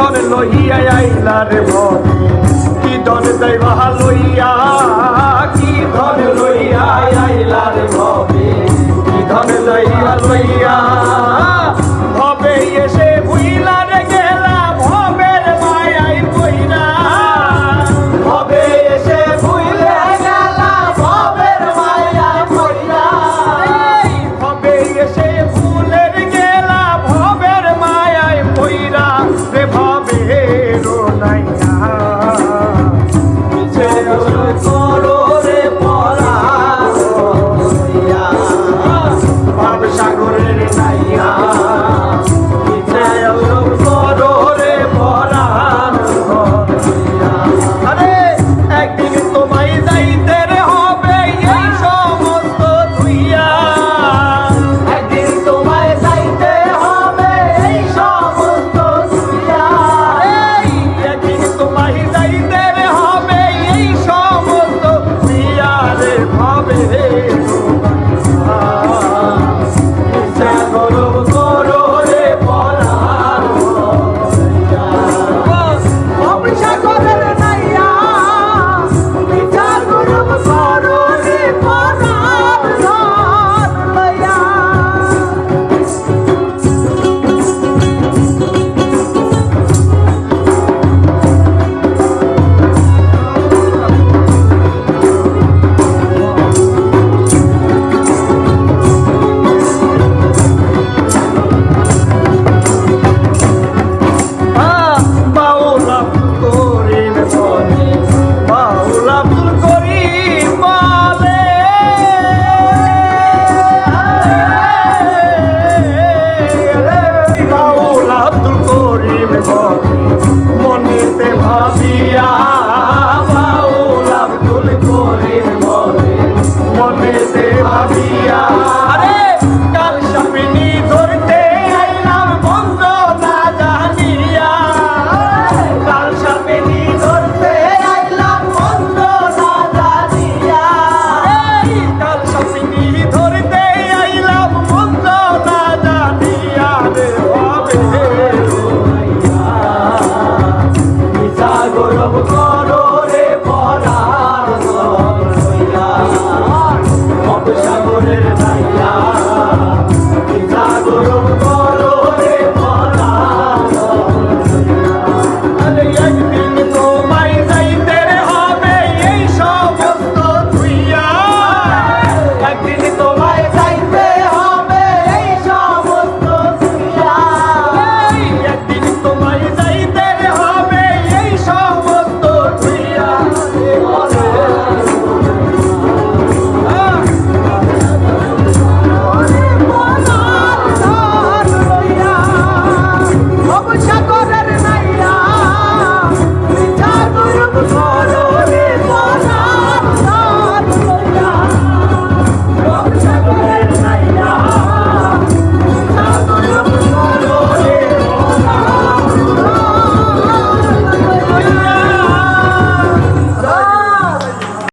ধন লইয়া আইলা রে ভবে কি ধন যাইবা লইয়া কি ধন লইয়া আইলা রে ভবে কি ধন যাইবা লইয়া ভবে এসে ভুইলা রে গেলা ভবের মায়াই বইরা ভবে এসে ভুইলা গেলা ভবের মায়াই বইরা ভবে এসে ভুলের গেলা ভবের মায়াই বইরা রে ভবে রো নাইয়া পিছে করো রে পরা ভাব সাগরের নাইয়া পিছে করো রে পরা আরে একদিন তোমায় যাইতে রে হবে এই সমস্ত ধুইয়া একদিন তোমায় যাইতে হবে এই সমস্ত ধুইয়া একদিন তোমায় যাইতে রে হবে এই সমস্ত ধুইয়া রে ভাবে ইচ্ছা করো করো রে পরাণ অপেক্ষা করে নাইয়া বিচার করো করো রে পরাণ লইয়া বাউল আব্দুল করিম বলে বাউল আব্দুল করিম বলে বাউল আব্দুল করিম বলে মনেতে ভাবিয়া বাউল আব্দুল করিম বলে মনেতে ভাবিয়া আরে